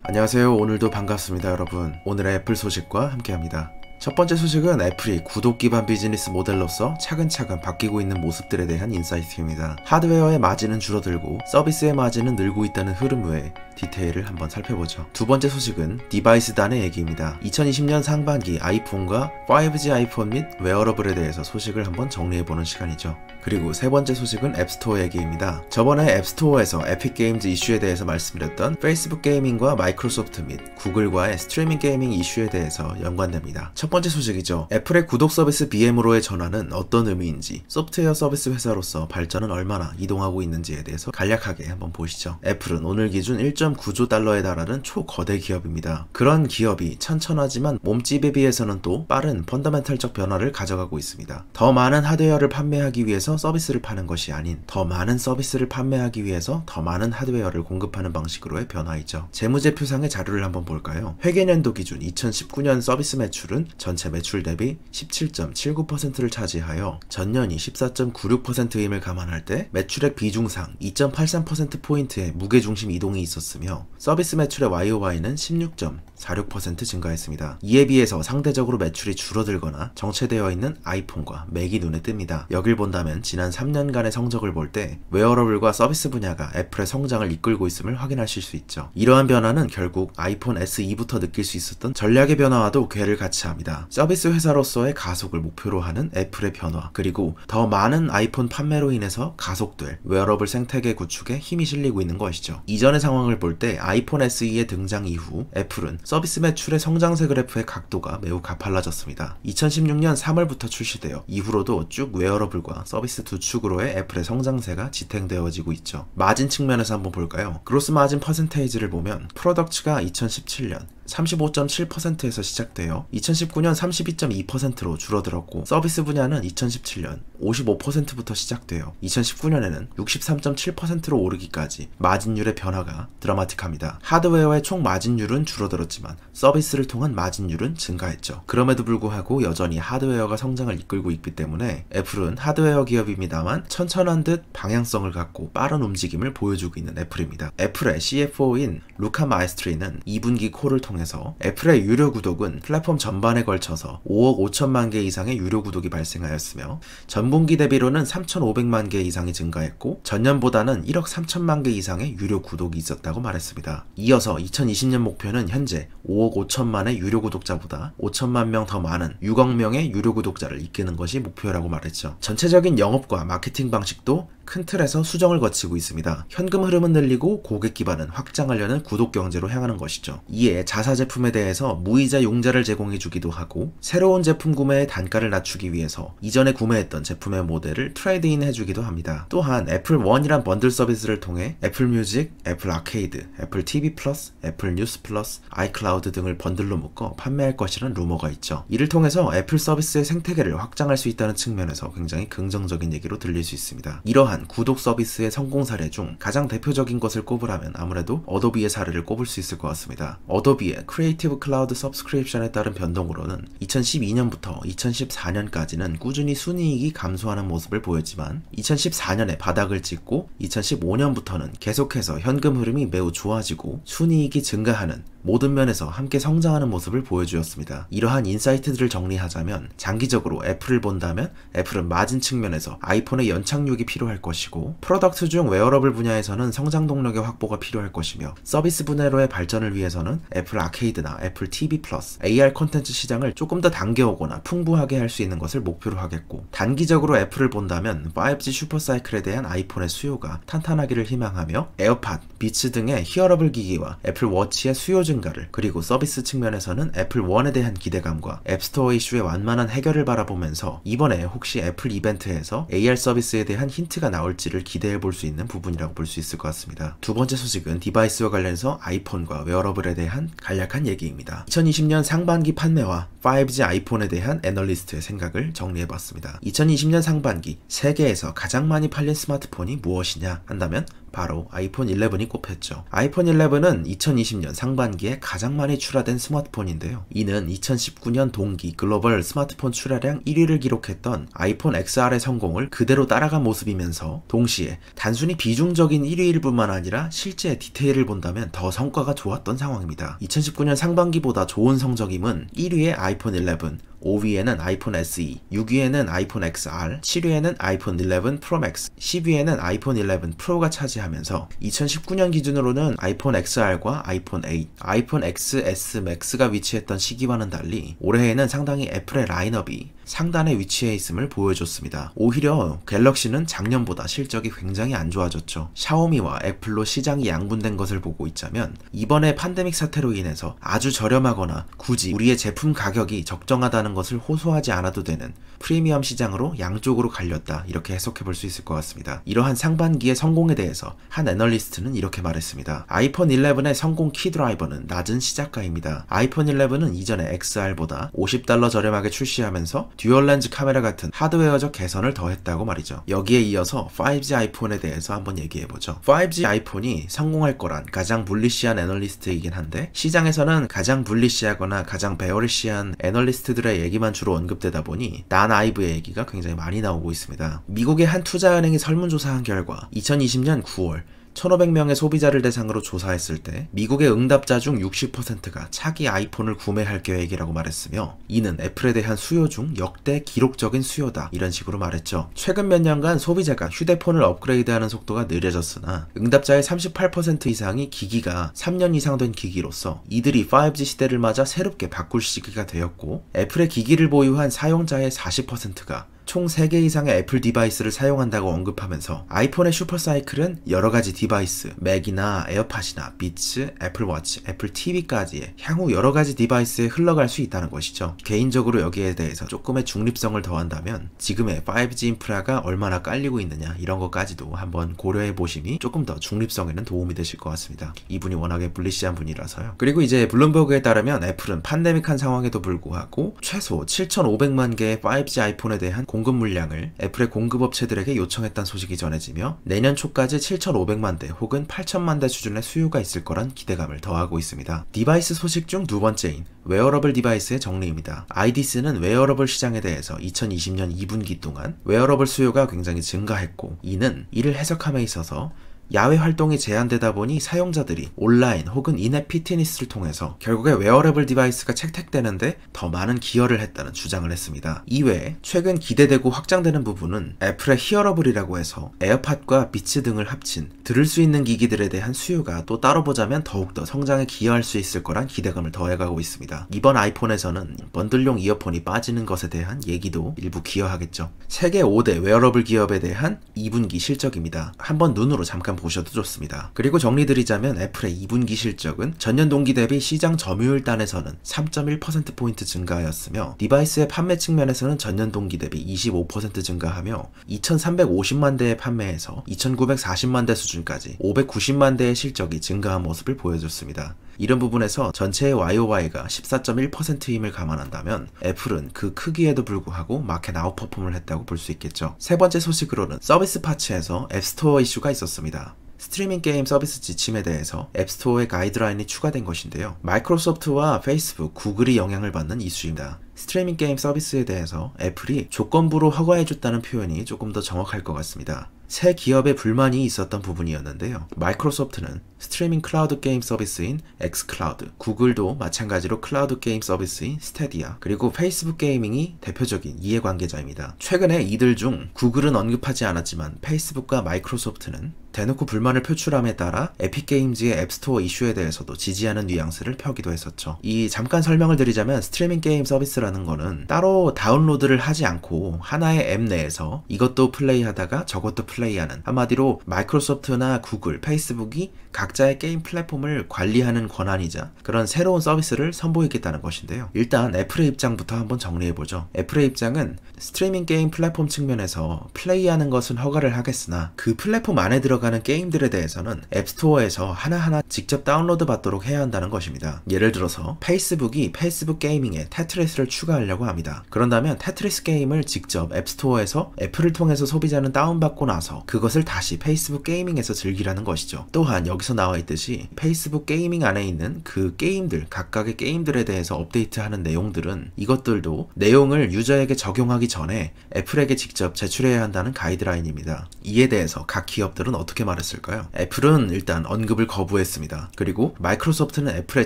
안녕하세요. 오늘도 반갑습니다, 여러분. 오늘의 애플 소식과 함께합니다. 첫 번째 소식은 애플이 구독 기반 비즈니스 모델로서 차근차근 바뀌고 있는 모습들에 대한 인사이트입니다. 하드웨어의 마진은 줄어들고 서비스의 마진은 늘고 있다는 흐름 외에 디테일을 한번 살펴보죠. 두 번째 소식은 디바이스단의 얘기입니다. 2020년 상반기 아이폰과 5G 아이폰 및 웨어러블에 대해서 소식을 한번 정리해보는 시간이죠. 그리고 세 번째 소식은 앱스토어 얘기입니다. 저번에 앱스토어에서 에픽 게임즈 이슈에 대해서 말씀드렸던 페이스북 게이밍과 마이크로소프트 및 구글과의 스트리밍 게이밍 이슈에 대해서 연관됩니다. 첫 번째 소식이죠. 애플의 구독 서비스 BM으로의 전환은 어떤 의미인지, 소프트웨어 서비스 회사로서 발전은 얼마나 이동하고 있는지에 대해서 간략하게 한번 보시죠. 애플은 오늘 기준 1.9조 달러에 달하는 초거대 기업입니다. 그런 기업이 천천하지만 몸집에 비해서는 또 빠른 펀더멘털적 변화를 가져가고 있습니다. 더 많은 하드웨어를 판매하기 위해서 서비스를 파는 것이 아닌 더 많은 서비스를 판매하기 위해서 더 많은 하드웨어를 공급하는 방식으로의 변화이죠. 재무제표상의 자료를 한번 볼까요? 회계년도 기준 2019년 서비스 매출은 전체 매출 대비 17.79%를 차지하여 전년이 14.96%임을 감안할 때 매출액 비중상 2.83%포인트의 무게중심 이동이 있었으며 서비스 매출의 YOY는 16.46% 증가했습니다. 이에 비해서 상대적으로 매출이 줄어들거나 정체되어 있는 아이폰과 맥이 눈에 띕니다. 여길 본다면 지난 3년간의 성적을 볼 때 웨어러블과 서비스 분야가 애플의 성장을 이끌고 있음을 확인하실 수 있죠. 이러한 변화는 결국 아이폰 SE부터 느낄 수 있었던 전략의 변화와도 궤를 같이 합니다. 서비스 회사로서의 가속을 목표로 하는 애플의 변화, 그리고 더 많은 아이폰 판매로 인해서 가속될 웨어러블 생태계 구축에 힘이 실리고 있는 것이죠. 이전의 상황을 볼 때 아이폰 SE의 등장 이후 애플은 서비스 매출의 성장세 그래프의 각도가 매우 가팔라졌습니다. 2016년 3월부터 출시되어 이후로도 쭉 웨어러블과 서비스 두 축으로의 애플의 성장세가 지탱되어지고 있죠. 마진 측면에서 한번 볼까요? 그로스 마진 퍼센테이지를 보면 프로덕츠가 2017년 35.7%에서 시작되어 2019년 32.2%로 줄어들었고 서비스 분야는 2017년 55%부터 시작되어 2019년에는 63.7%로 오르기까지 마진율의 변화가 드라마틱합니다. 하드웨어의 총 마진율은 줄어들었지만 서비스를 통한 마진율은 증가했죠. 그럼에도 불구하고 여전히 하드웨어가 성장을 이끌고 있기 때문에 애플은 하드웨어 기업입니다만 천천한 듯 방향성을 갖고 빠른 움직임을 보여주고 있는 애플입니다. 애플의 CFO인 루카 마에스트리는 2분기 콜을 통해 애플의 유료 구독은 플랫폼 전반에 걸쳐서 5억 5천만 개 이상의 유료 구독이 발생하였으며 전분기 대비로는 3,500만 개 이상이 증가했고 전년보다는 1억 3천만 개 이상의 유료 구독이 있었다고 말했습니다. 이어서 2020년 목표는 현재 5억 5천만의 유료 구독자보다 5천만 명 더 많은 6억 명의 유료 구독자를 이끄는 것이 목표라고 말했죠. 전체적인 영업과 마케팅 방식도 큰 틀에서 수정을 거치고 있습니다. 현금 흐름은 늘리고 고객 기반은 확장하려는 구독 경제로 향하는 것이죠. 이에 자사 제품에 대해서 무이자 용자를 제공해주기도 하고 새로운 제품 구매의 단가를 낮추기 위해서 이전에 구매했던 제품의 모델을 트레이드인 해주기도 합니다. 또한 애플 원이란 번들 서비스를 통해 애플 뮤직, 애플 아케이드, 애플 TV 플러스, 애플 뉴스 플러스, 아이클라우드 등을 번들로 묶어 판매할 것이란 루머가 있죠. 이를 통해서 애플 서비스의 생태계를 확장할 수 있다는 측면에서 굉장히 긍정적인 얘기로 들릴 수 있습니다. 이러한 구독 서비스의 성공 사례 중 가장 대표적인 것을 꼽으라면 아무래도 어도비의 사례를 꼽을 수 있을 것 같습니다. 어도비의 크리에이티브 클라우드 서브스크립션에 따른 변동으로는 2012년부터 2014년까지는 꾸준히 순이익이 감소하는 모습을 보였지만 2014년에 바닥을 찍고 2015년부터는 계속해서 현금 흐름이 매우 좋아지고 순이익이 증가하는 모든 면에서 함께 성장하는 모습을 보여주었습니다. 이러한 인사이트들을 정리하자면 장기적으로 애플을 본다면 애플은 마진 측면에서 아이폰의 연착륙이 필요할 것이고 프로덕트 중 웨어러블 분야에서는 성장 동력의 확보가 필요할 것이며 서비스 분야로의 발전을 위해서는 애플 아케이드나 애플 TV 플러스, AR 콘텐츠 시장을 조금 더 당겨오거나 풍부하게 할 수 있는 것을 목표로 하겠고 단기적으로 애플을 본다면 5G 슈퍼사이클에 대한 아이폰의 수요가 탄탄하기를 희망하며 에어팟, 비츠 등의 히어러블 기기와 애플 워치의 수요 증가를 그리고 서비스 측면에서는 애플 원에 대한 기대감과 앱스토어 이슈의 완만한 해결을 바라보면서 이번에 혹시 애플 이벤트에서 AR 서비스에 대한 힌트가 나올지를 기대해 볼 수 있는 부분이라고 볼 수 있을 것 같습니다. 두 번째 소식은 디바이스와 관련해서 아이폰과 웨어러블에 대한 간략한 얘기입니다. 2020년 상반기 판매와 5G 아이폰에 대한 애널리스트의 생각을 정리해봤습니다. 2020년 상반기 세계에서 가장 많이 팔린 스마트폰이 무엇이냐 한다면 바로 아이폰 11이 꼽혔죠. 아이폰 11은 2020년 상반기에 가장 많이 출하된 스마트폰인데요. 이는 2019년 동기 글로벌 스마트폰 출하량 1위를 기록했던 아이폰 XR의 성공을 그대로 따라간 모습이면서 동시에 단순히 비중적인 1위일 뿐만 아니라 실제 디테일을 본다면 더 성과가 좋았던 상황입니다. 2019년 상반기보다 좋은 성적임은 1위의 아이폰 11, 5위에는 아이폰 SE, 6위에는 아이폰 XR, 7위에는 아이폰 11 프로 맥스, 10위에는 아이폰 11 프로가 차지하면서 2019년 기준으로는 아이폰 XR과 아이폰 8, 아이폰 XS 맥스가 위치했던 시기와는 달리 올해에는 상당히 애플의 라인업이 상단에 위치해 있음을 보여줬습니다. 오히려 갤럭시는 작년보다 실적이 굉장히 안 좋아졌죠. 샤오미와 애플로 시장이 양분된 것을 보고 있자면 이번에 팬데믹 사태로 인해서 아주 저렴하거나 굳이 우리의 제품 가격이 적정하다는 것을 호소하지 않아도 되는 프리미엄 시장으로 양쪽으로 갈렸다, 이렇게 해석해 볼 수 있을 것 같습니다. 이러한 상반기의 성공에 대해서 한 애널리스트는 이렇게 말했습니다. 아이폰 11의 성공 키드라이버는 낮은 시작가입니다. 아이폰 11은 이전에 XR보다 $50 저렴하게 출시하면서 듀얼렌즈 카메라 같은 하드웨어적 개선을 더했다고 말이죠. 여기에 이어서 5G 아이폰에 대해서 한번 얘기해보죠. 5G 아이폰이 성공할 거란 가장 불리시한 애널리스트이긴 한데 시장에서는 가장 불리시하거나 가장 베어리시한 애널리스트들의 얘기만 주로 언급되다 보니 난 아이브의 얘기가 굉장히 많이 나오고 있습니다. 미국의 한 투자은행이 설문조사한 결과 2020년 9월 1,500명의 소비자를 대상으로 조사했을 때 미국의 응답자 중 60%가 차기 아이폰을 구매할 계획이라고 말했으며 이는 애플에 대한 수요 중 역대 기록적인 수요다, 이런 식으로 말했죠. 최근 몇 년간 소비자가 휴대폰을 업그레이드하는 속도가 느려졌으나 응답자의 38% 이상이 기기가 3년 이상 된 기기로서 이들이 5G 시대를 맞아 새롭게 바꿀 시기가 되었고 애플의 기기를 보유한 사용자의 40%가 총 3개 이상의 애플 디바이스를 사용한다고 언급하면서 아이폰의 슈퍼사이클은 여러가지 디바이스, 맥이나 에어팟이나 비츠, 애플워치, 애플 TV까지의 향후 여러가지 디바이스에 흘러갈 수 있다는 것이죠. 개인적으로 여기에 대해서 조금의 중립성을 더한다면 지금의 5G 인프라가 얼마나 깔리고 있느냐, 이런 것까지도 한번 고려해 보심이 조금 더 중립성에는 도움이 되실 것 같습니다. 이분이 워낙에 불리시한 분이라서요. 그리고 이제 블룸버그에 따르면 애플은 팬데믹한 상황에도 불구하고 최소 7,500만 개의 5G 아이폰에 대한 공급 물량을 애플의 공급업체들에게 요청했다는 소식이 전해지며 내년 초까지 7,500만 대 혹은 8,000만 대 수준의 수요가 있을 거란 기대감을 더하고 있습니다. 디바이스 소식 중 두 번째인 웨어러블 디바이스의 정리입니다. IDC는 웨어러블 시장에 대해서 2020년 2분기 동안 웨어러블 수요가 굉장히 증가했고 이는 이를 해석함에 있어서 야외 활동이 제한되다 보니 사용자들이 온라인 혹은 인앱 피트니스를 통해서 결국에 웨어러블 디바이스가 채택되는데 더 많은 기여를 했다는 주장을 했습니다. 이외에 최근 기대되고 확장되는 부분은 애플의 히어러블이라고 해서 에어팟과 비츠 등을 합친 들을 수 있는 기기들에 대한 수요가 또 따로 보자면 더욱더 성장에 기여할 수 있을 거란 기대감을 더해가고 있습니다. 이번 아이폰에서는 번들용 이어폰이 빠지는 것에 대한 얘기도 일부 기여하겠죠. 세계 5대 웨어러블 기업에 대한 2분기 실적입니다. 한번 눈으로 잠깐 보셔도 좋습니다. 그리고 정리드리자면 애플의 2분기 실적은 전년 동기 대비 시장 점유율 단에서는 3.1%포인트 증가하였으며 디바이스의 판매 측면에서는 전년 동기 대비 25% 증가하며 2,350만 대의 판매에서 2,940만 대 수준까지 590만 대의 실적이 증가한 모습을 보여줬습니다. 이런 부분에서 전체의 YOY가 14.1%임을 감안한다면 애플은 그 크기에도 불구하고 마켓 아웃퍼폼을 했다고 볼 수 있겠죠. 세 번째 소식으로는 서비스 파츠에서 앱스토어 이슈가 있었습니다. 스트리밍 게임 서비스 지침에 대해서 앱스토어의 가이드라인이 추가된 것인데요. 마이크로소프트와 페이스북, 구글이 영향을 받는 이슈입니다. 스트리밍 게임 서비스에 대해서 애플이 조건부로 허가해줬다는 표현이 조금 더 정확할 것 같습니다. 새 기업의 불만이 있었던 부분이었는데요. 마이크로소프트는 스트리밍 클라우드 게임 서비스인 엑스클라우드, 구글도 마찬가지로 클라우드 게임 서비스인 스테디아, 그리고 페이스북 게이밍이 대표적인 이해관계자입니다. 최근에 이들 중 구글은 언급하지 않았지만 페이스북과 마이크로소프트는 대놓고 불만을 표출함에 따라 에픽게임즈의 앱스토어 이슈에 대해서도 지지하는 뉘앙스를 펴기도 했었죠. 이 잠깐 설명을 드리자면 스트리밍 게임 서비스라는 거는 따로 다운로드를 하지 않고 하나의 앱 내에서 이것도 플레이하다가 저것도 플레이하는, 한마디로 마이크로소프트나 구글, 페이스북이 각자의 게임 플랫폼을 관리하는 권한이자 그런 새로운 서비스를 선보이겠다는 것인데요. 일단 애플의 입장부터 한번 정리해보죠. 애플의 입장은 스트리밍 게임 플랫폼 측면에서 플레이하는 것은 허가를 하겠으나 그 플랫폼 안에 들어가 나가는 게임들에 대해서는 앱스토어에서 하나하나 직접 다운로드 받도록 해야 한다는 것입니다. 예를 들어서 페이스북이 페이스북 게이밍에 테트리스를 추가하려고 합니다. 그런다면 테트리스 게임을 직접 앱스토어에서 애플을 통해서 소비자는 다운받고 나서 그것을 다시 페이스북 게이밍에서 즐기라는 것이죠. 또한 여기서 나와 있듯이 페이스북 게이밍 안에 있는 그 게임들, 각각의 게임들에 대해서 업데이트하는 내용들은 이것들도 내용을 유저에게 적용하기 전에 애플에게 직접 제출해야 한다는 가이드라인입니다. 이에 대해서 각 기업들은 어떻게 말했을까요? 애플은 일단 언급을 거부했습니다. 그리고 마이크로소프트는 애플의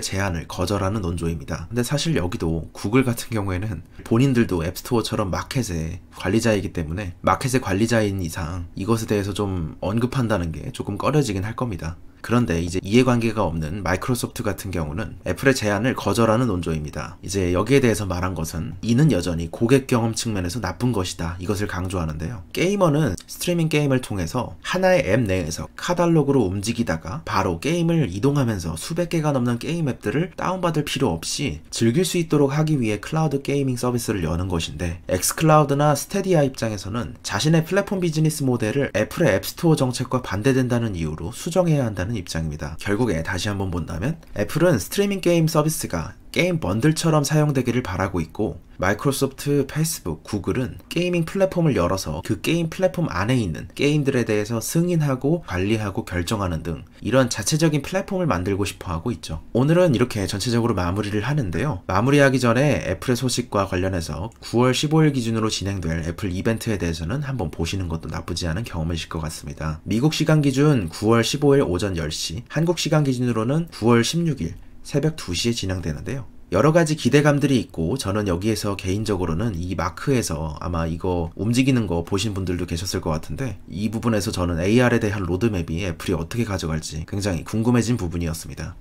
제안을 거절하는 논조입니다. 근데 사실 여기도 구글 같은 경우에는 본인들도 앱스토어처럼 마켓의 관리자이기 때문에 마켓의 관리자인 이상 이것에 대해서 좀 언급한다는 게 조금 꺼려지긴 할 겁니다. 그런데 이제 이해관계가 없는 마이크로소프트 같은 경우는 애플의 제안을 거절하는 논조입니다. 이제 여기에 대해서 말한 것은 이는 여전히 고객 경험 측면에서 나쁜 것이다, 이것을 강조하는데요. 게이머는 스트리밍 게임을 통해서 하나의 앱 내에서 카탈로그로 움직이다가 바로 게임을 이동하면서 수백 개가 넘는 게임 앱들을 다운받을 필요 없이 즐길 수 있도록 하기 위해 클라우드 게이밍 서비스를 여는 것인데, 엑스클라우드나 스테디아 입장에서는 자신의 플랫폼 비즈니스 모델을 애플의 앱스토어 정책과 반대된다는 이유로 수정해야 한다는 입장입니다. 결국에 다시 한번 본다면 애플은 스트리밍 게임 서비스가 게임 번들처럼 사용되기를 바라고 있고, 마이크로소프트, 페이스북, 구글은 게이밍 플랫폼을 열어서 그 게임 플랫폼 안에 있는 게임들에 대해서 승인하고 관리하고 결정하는 등 이런 자체적인 플랫폼을 만들고 싶어 하고 있죠. 오늘은 이렇게 전체적으로 마무리를 하는데요. 마무리하기 전에 애플의 소식과 관련해서 9월 15일 기준으로 진행될 애플 이벤트에 대해서는 한번 보시는 것도 나쁘지 않은 경험이실 것 같습니다. 미국 시간 기준 9월 15일 오전 10시, 한국 시간 기준으로는 9월 16일 새벽 2시에 진행되는데요. 여러가지 기대감들이 있고, 저는 여기에서 개인적으로는 이 마크에서 아마 이거 움직이는 거 보신 분들도 계셨을 것 같은데, 이 부분에서 저는 AR에 대한 로드맵이 애플이 어떻게 가져갈지 굉장히 궁금해진 부분이었습니다.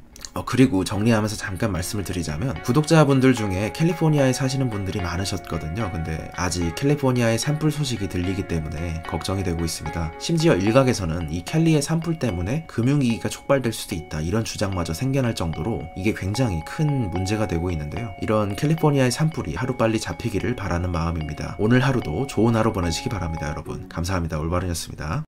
그리고 정리하면서 잠깐 말씀을 드리자면, 구독자분들 중에 캘리포니아에 사시는 분들이 많으셨거든요. 근데 아직 캘리포니아의 산불 소식이 들리기 때문에 걱정이 되고 있습니다. 심지어 일각에서는 이 캘리의 산불 때문에 금융위기가 촉발될 수도 있다, 이런 주장마저 생겨날 정도로 이게 굉장히 큰 문제가 되고 있는데요. 이런 캘리포니아의 산불이 하루빨리 잡히기를 바라는 마음입니다. 오늘 하루도 좋은 하루 보내시기 바랍니다. 여러분 감사합니다. 올바른이었습니다.